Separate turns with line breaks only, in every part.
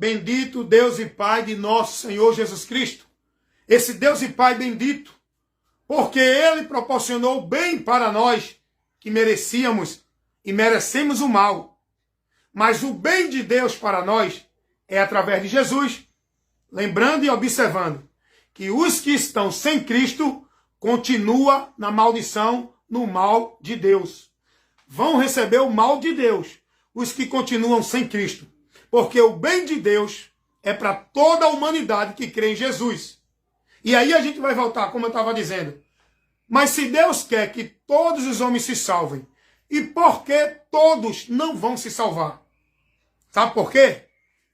Bendito Deus e Pai de nosso Senhor Jesus Cristo. Esse Deus e Pai bendito, porque Ele proporcionou o bem para nós, que merecíamos e merecemos o mal. Mas o bem de Deus para nós é através de Jesus. Lembrando e observando que os que estão sem Cristo continuam na maldição, no mal de Deus. Vão receber o mal de Deus, os que continuam sem Cristo. Porque o bem de Deus é para toda a humanidade que crê em Jesus. E aí a gente vai voltar, como eu estava dizendo. Mas se Deus quer que todos os homens se salvem, e por que todos não vão se salvar? Sabe por quê?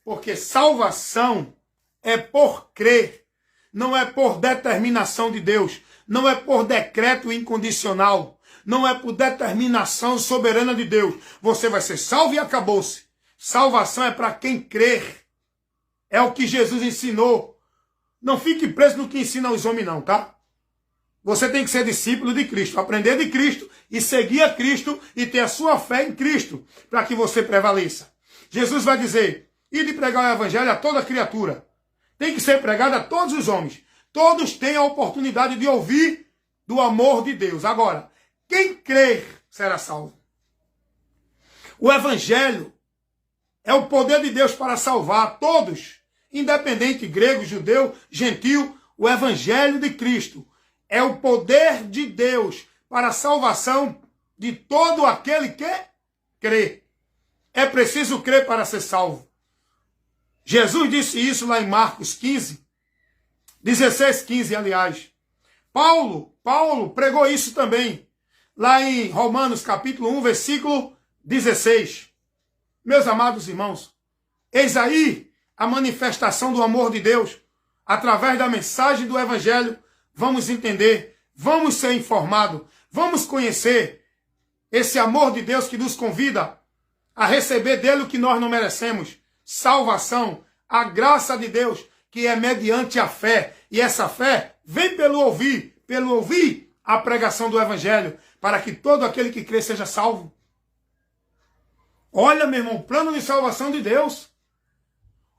Porque salvação é por crer, não é por determinação de Deus, não é por decreto incondicional, não é por determinação soberana de Deus. Você vai ser salvo e acabou-se. Salvação é para quem crer. É o que Jesus ensinou. Não fique preso no que ensina os homens não, tá? Você tem que ser discípulo de Cristo, aprender de Cristo e seguir a Cristo e ter a sua fé em Cristo para que você prevaleça. Jesus vai dizer, ide pregar o evangelho a toda criatura. Tem que ser pregado a todos os homens. Todos têm a oportunidade de ouvir do amor de Deus. Agora, quem crer será salvo. O evangelho é o poder de Deus para salvar todos, independente, grego, judeu, gentil. O evangelho de Cristo é o poder de Deus para a salvação de todo aquele que crê. É preciso crer para ser salvo. Jesus disse isso lá em Marcos 15, 16, 15, aliás. Paulo pregou isso também, lá em Romanos capítulo 1, versículo 16. Meus amados irmãos, eis aí a manifestação do amor de Deus. Através da mensagem do evangelho, vamos entender, vamos ser informados, vamos conhecer esse amor de Deus que nos convida a receber dele o que nós não merecemos. Salvação, a graça de Deus, que é mediante a fé. E essa fé vem pelo ouvir a pregação do evangelho, para que todo aquele que crê seja salvo. Olha, meu irmão, o plano de salvação de Deus.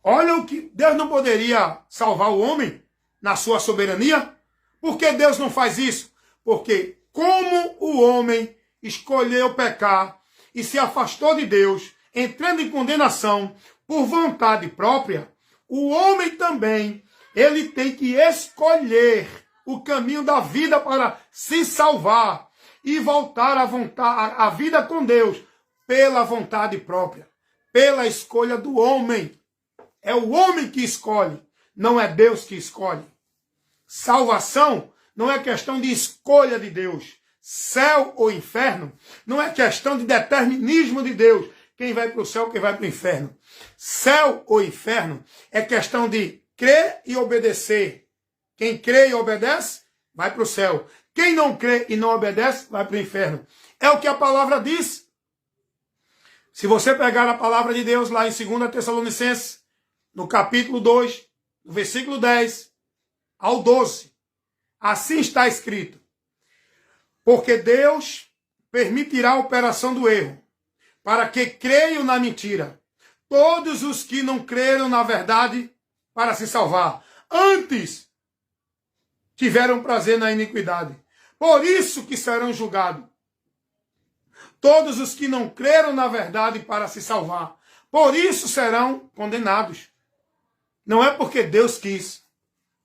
Olha o que Deus não poderia salvar o homem na sua soberania. Por que Deus não faz isso? Porque como o homem escolheu pecar e se afastou de Deus, entrando em condenação por vontade própria, o homem também, ele tem que escolher o caminho da vida para se salvar e voltar à vida com Deus pela vontade própria, pela escolha do homem. É o homem que escolhe, não é Deus que escolhe. Salvação não é questão de escolha de Deus. Céu ou inferno não é questão de determinismo de Deus. Quem vai para o céu, quem vai para o inferno. Céu ou inferno é questão de crer e obedecer. Quem crê e obedece, vai para o céu. Quem não crê e não obedece, vai para o inferno. É o que a palavra diz. Se você pegar a palavra de Deus lá em 2 Tessalonicenses, no capítulo 2, no versículo 10 ao 12, assim está escrito: porque Deus permitirá a operação do erro, para que creiam na mentira todos os que não creram na verdade para se salvar. Antes tiveram prazer na iniquidade. Por isso que serão julgados todos os que não creram na verdade para se salvar. Por isso serão condenados. Não é porque Deus quis.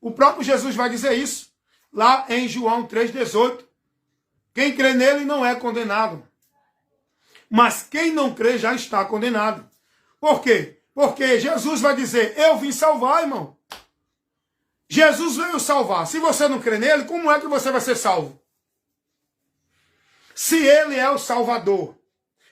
O próprio Jesus vai dizer isso lá em João 3,18. Quem crê nele não é condenado. Mas quem não crê já está condenado. Por quê? Porque Jesus vai dizer, eu vim salvar, irmão. Jesus veio salvar. Se você não crê nele, como é que você vai ser salvo? Se ele é o Salvador,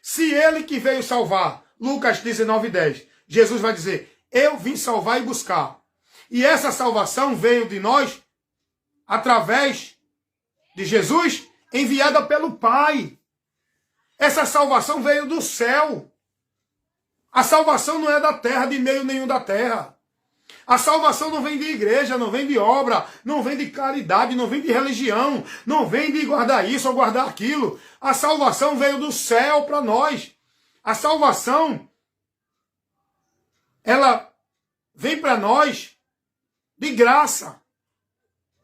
se ele que veio salvar, Lucas 19:10, Jesus vai dizer, eu vim salvar e buscar. E essa salvação veio de nós através de Jesus, enviada pelo Pai. Essa salvação veio do céu. A salvação não é da terra, de meio nenhum da terra. A salvação não vem de igreja, não vem de obra, não vem de caridade, não vem de religião, não vem de guardar isso ou guardar aquilo. A salvação veio do céu para nós. A salvação, ela vem para nós de graça.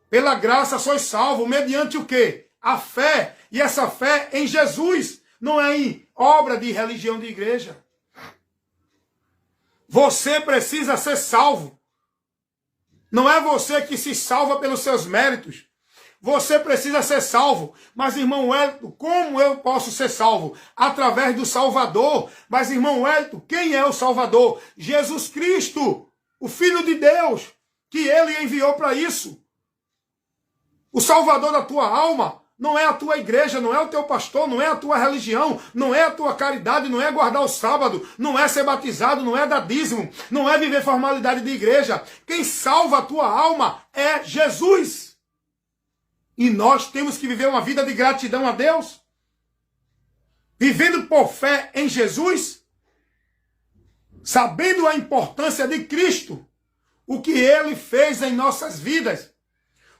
Pela graça sois salvos, mediante o quê? A fé. E essa fé em Jesus, não é em obra de religião de igreja. Você precisa ser salvo. Não é você que se salva pelos seus méritos. Você precisa ser salvo. Mas, irmão Wellington, como eu posso ser salvo? Através do Salvador. Mas, irmão Wellington, quem é o Salvador? Jesus Cristo, o Filho de Deus, que Ele enviou para isso. O Salvador da tua alma não é a tua igreja, não é o teu pastor, não é a tua religião, não é a tua caridade, não é guardar o sábado, não é ser batizado, não é dar dízimo, não é viver formalidade de igreja. Quem salva a tua alma é Jesus. E nós temos que viver uma vida de gratidão a Deus, vivendo por fé em Jesus, sabendo a importância de Cristo, o que Ele fez em nossas vidas,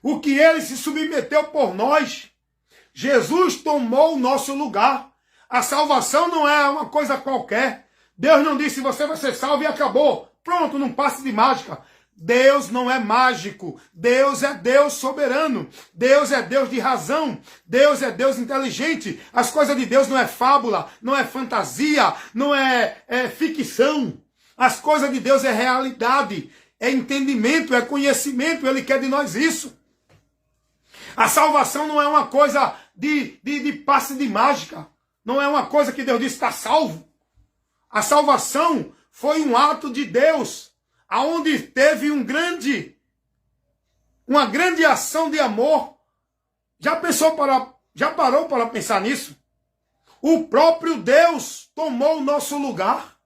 o que Ele se submeteu por nós. Jesus tomou o nosso lugar. A salvação não é uma coisa qualquer. Deus não disse você vai ser salvo e acabou. Pronto, não passe de mágica. Deus não é mágico. Deus é Deus soberano. Deus é Deus de razão. Deus é Deus inteligente. As coisas de Deus não é fábula, não é fantasia, não é ficção. As coisas de Deus é realidade, é entendimento, é conhecimento. Ele quer de nós isso. A salvação não é uma coisa de passe de mágica. Não é uma coisa que Deus disse está salvo. A salvação foi um ato de Deus, aonde teve uma grande ação de amor. Já parou para pensar nisso? O próprio Deus tomou o nosso lugar.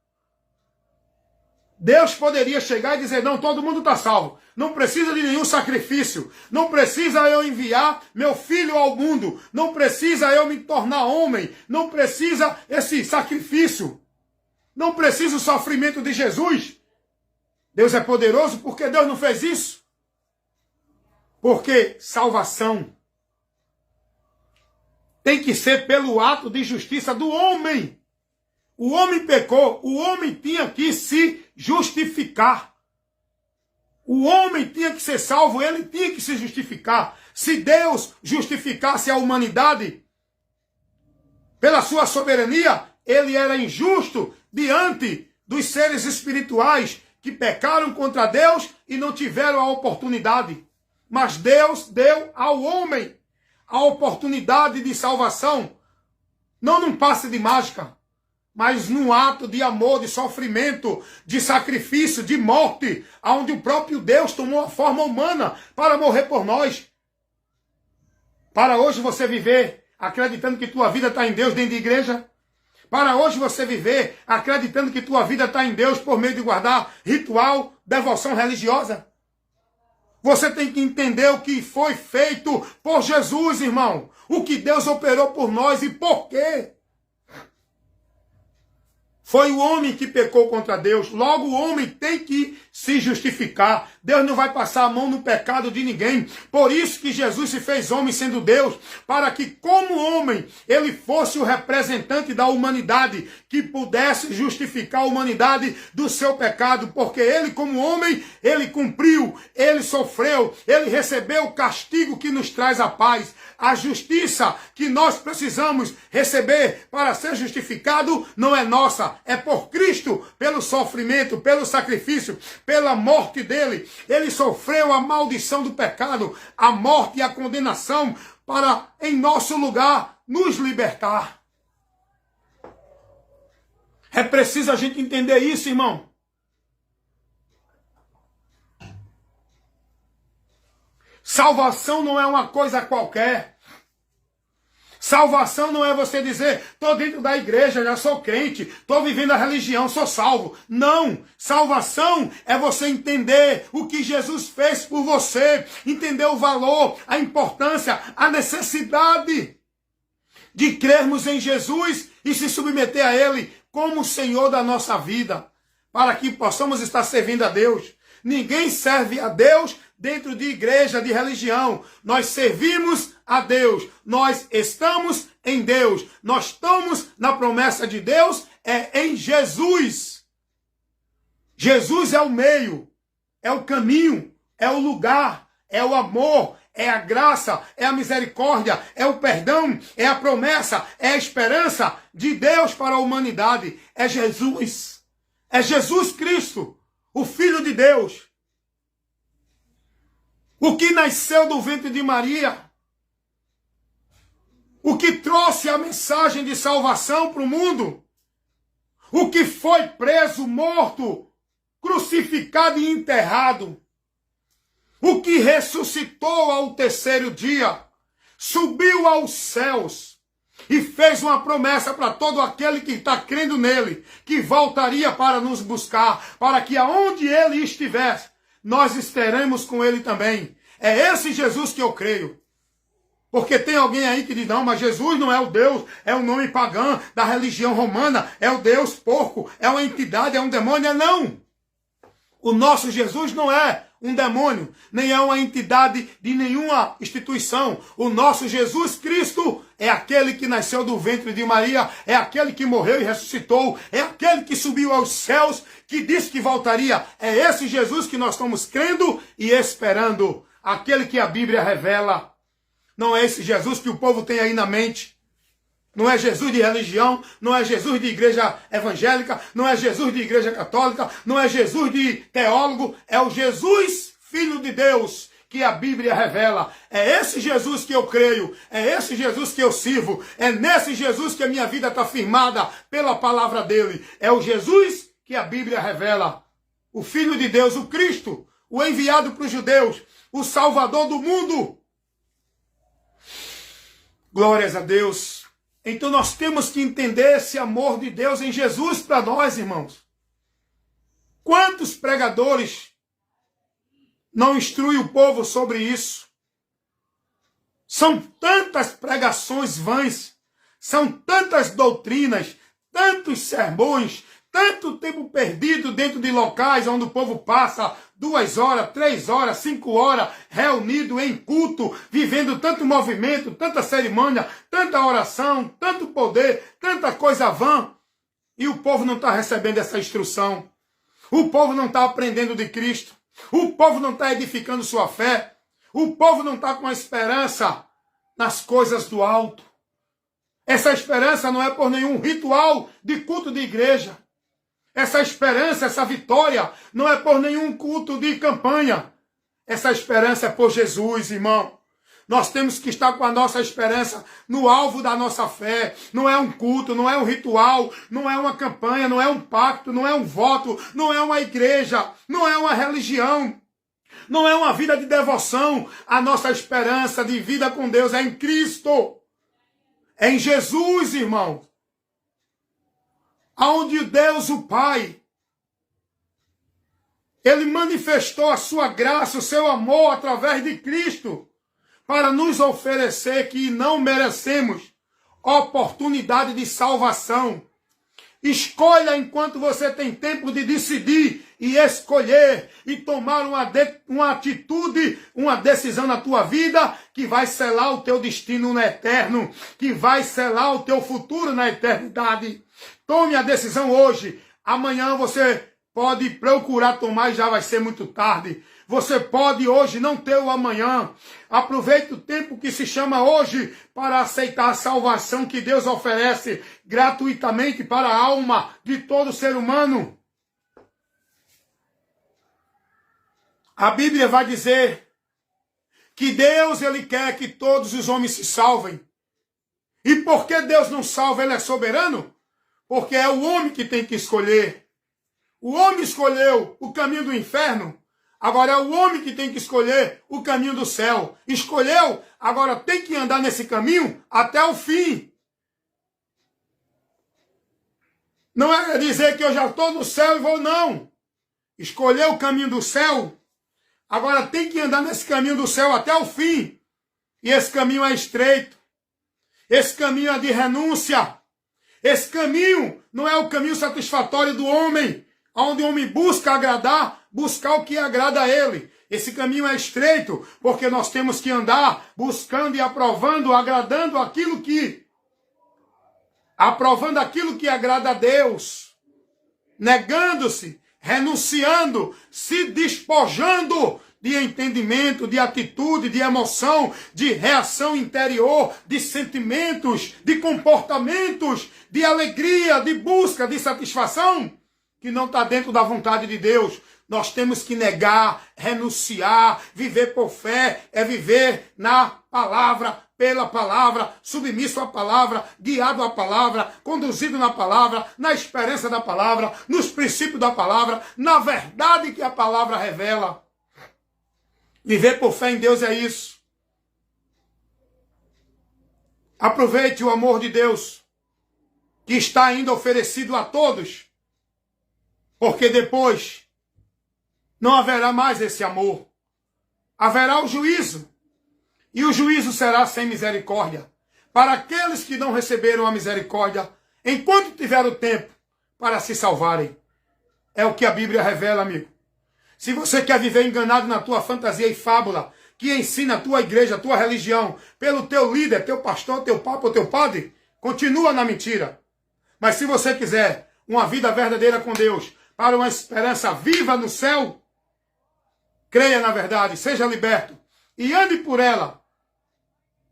Deus poderia chegar e dizer, não, todo mundo está salvo. Não precisa de nenhum sacrifício. Não precisa eu enviar meu filho ao mundo. Não precisa eu me tornar homem. Não precisa esse sacrifício. Não precisa o sofrimento de Jesus. Deus é poderoso porque Deus não fez isso. Porque salvação tem que ser pelo ato de justiça do homem. O homem pecou, o homem tinha que se justificar. O homem tinha que ser salvo, ele tinha que se justificar. Se Deus justificasse a humanidade pela sua soberania, ele era injusto diante dos seres espirituais que pecaram contra Deus e não tiveram a oportunidade. Mas Deus deu ao homem a oportunidade de salvação, não num passe de mágica, mas num ato de amor, de sofrimento, de sacrifício, de morte, onde o próprio Deus tomou a forma humana para morrer por nós. Para hoje você viver acreditando que tua vida está em Deus dentro de igreja. Para hoje você viver acreditando que tua vida está em Deus por meio de guardar ritual, devoção religiosa. Você tem que entender o que foi feito por Jesus, irmão. O que Deus operou por nós e por quê. Foi o homem que pecou contra Deus. Logo, o homem tem que se justificar. Deus não vai passar a mão no pecado de ninguém. Por isso que Jesus se fez homem sendo Deus. Para que, como homem, ele fosse o representante da humanidade. Que pudesse justificar a humanidade do seu pecado. Porque ele, como homem, ele cumpriu. Ele sofreu. Ele recebeu o castigo que nos traz a paz. A justiça que nós precisamos receber para ser justificado não é nossa, é por Cristo, pelo sofrimento, pelo sacrifício, pela morte dele. Ele sofreu a maldição do pecado, a morte e a condenação para, em nosso lugar, nos libertar. É preciso a gente entender isso, irmão. Salvação não é uma coisa qualquer. Salvação não é você dizer, estou dentro da igreja, já sou crente, estou vivendo a religião, sou salvo. Não. Salvação é você entender o que Jesus fez por você, entender o valor, a importância, a necessidade de crermos em Jesus e se submeter a Ele como o Senhor da nossa vida, para que possamos estar servindo a Deus. Ninguém serve a Deus dentro de igreja, de religião. Nós servimos a Deus. Nós estamos em Deus. Nós estamos na promessa de Deus, é em Jesus. Jesus é o meio. é o caminho, é o lugar, é o amor, é a graça, é a misericórdia, é o perdão, é a promessa, é a esperança de Deus para a humanidade. É Jesus. É Jesus Cristo, o Filho de Deus. O que nasceu do ventre de Maria. O que trouxe a mensagem de salvação para o mundo. O que foi preso, morto, crucificado e enterrado. O que ressuscitou ao terceiro dia, subiu aos céus e fez uma promessa para todo aquele que está crendo nele, que voltaria para nos buscar, para que aonde ele estiver, nós estaremos com ele também. É esse Jesus que eu creio. Porque tem alguém aí que diz, não, mas Jesus não é o Deus, é o nome pagão da religião romana, é o Deus porco, é uma entidade, é um demônio. Não! O nosso Jesus não é um demônio, nem é uma entidade de nenhuma instituição. O nosso Jesus Cristo é aquele que nasceu do ventre de Maria, é aquele que morreu e ressuscitou, é aquele que subiu aos céus, que disse que voltaria. É esse Jesus que nós estamos crendo e esperando, aquele que a Bíblia revela. Não é esse Jesus que o povo tem aí na mente. Não é Jesus de religião, não é Jesus de igreja evangélica, não é Jesus de igreja católica, não é Jesus de teólogo, é o Jesus, Filho de Deus, que a Bíblia revela. É esse Jesus que eu creio, é esse Jesus que eu sirvo, é nesse Jesus que a minha vida está firmada pela palavra dele. É o Jesus que a Bíblia revela. O Filho de Deus, o Cristo, o enviado para os judeus, o Salvador do mundo. Glórias a Deus. Então nós temos que entender esse amor de Deus em Jesus para nós, irmãos. Quantos pregadores não instruem o povo sobre isso? São tantas pregações vãs, são tantas doutrinas, tantos sermões, tanto tempo perdido dentro de locais onde o povo passa 2 horas, 3 horas, 5 horas, reunido em culto, vivendo tanto movimento, tanta cerimônia, tanta oração, tanto poder, tanta coisa vã. E o povo não está recebendo essa instrução. O povo não está aprendendo de Cristo. O povo não está edificando sua fé. O povo não está com a esperança nas coisas do alto. Essa esperança não é por nenhum ritual de culto de igreja. Essa esperança, essa vitória, não é por nenhum culto de campanha. Essa esperança é por Jesus, irmão. Nós temos que estar com a nossa esperança no alvo da nossa fé. Não é um culto, não é um ritual, não é uma campanha, não é um pacto, não é um voto, não é uma igreja, não é uma religião, não é uma vida de devoção. A nossa esperança de vida com Deus é em Cristo. É em Jesus, irmão. Aonde Deus, o Pai, Ele manifestou a sua graça, o seu amor através de Cristo, para nos oferecer que não merecemos oportunidade de salvação. Escolha enquanto você tem tempo de decidir e escolher e tomar uma atitude, uma decisão na tua vida que vai selar o teu destino no eterno, que vai selar o teu futuro na eternidade. Tome a decisão hoje. Amanhã você pode procurar tomar e já vai ser muito tarde. Você pode hoje não ter o amanhã. Aproveite o tempo que se chama hoje para aceitar a salvação que Deus oferece gratuitamente para a alma de todo ser humano. A Bíblia vai dizer que Deus, Ele quer que todos os homens se salvem. E por que Deus não salva? Ele é soberano? Porque é o homem que tem que escolher. O homem escolheu o caminho do inferno. Agora é o homem que tem que escolher o caminho do céu. Escolheu, agora tem que andar nesse caminho até o fim. Não é dizer que eu já estou no céu e vou, não. Escolheu o caminho do céu, agora tem que andar nesse caminho do céu até o fim. E esse caminho é estreito. Esse caminho é de renúncia. Esse caminho não é o caminho satisfatório do homem, onde o homem busca agradar, buscar o que agrada a ele. Esse caminho é estreito, porque nós temos que andar buscando e aprovando, agradando aquilo que... aprovando aquilo que agrada a Deus. Negando-se, renunciando, se despojando de entendimento, de atitude, de emoção, de reação interior, de sentimentos, de comportamentos, de alegria, de busca, de satisfação, que não está dentro da vontade de Deus. Nós temos que negar, renunciar, viver por fé, é viver na palavra, pela palavra, submisso à palavra, guiado à palavra, conduzido na palavra, na esperança da palavra, nos princípios da palavra, na verdade que a palavra revela. Viver por fé em Deus é isso. Aproveite o amor de Deus, que está ainda oferecido a todos, porque depois não haverá mais esse amor. Haverá o juízo. E o juízo será sem misericórdia. Para aqueles que não receberam a misericórdia, enquanto tiveram tempo para se salvarem. É o que a Bíblia revela, amigo. Se você quer viver enganado na tua fantasia e fábula, que ensina a tua igreja, a tua religião, pelo teu líder, teu pastor, teu papa ou teu padre, continua na mentira. Mas se você quiser uma vida verdadeira com Deus, para uma esperança viva no céu, creia na verdade, seja liberto e ande por ela,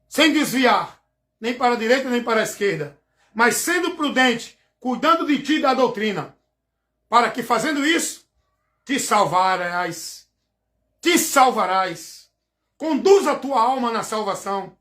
sem desviar, nem para a direita nem para a esquerda, mas sendo prudente, cuidando de ti e da doutrina, para que fazendo isso, te salvarás. Te salvarás. Conduz a tua alma na salvação.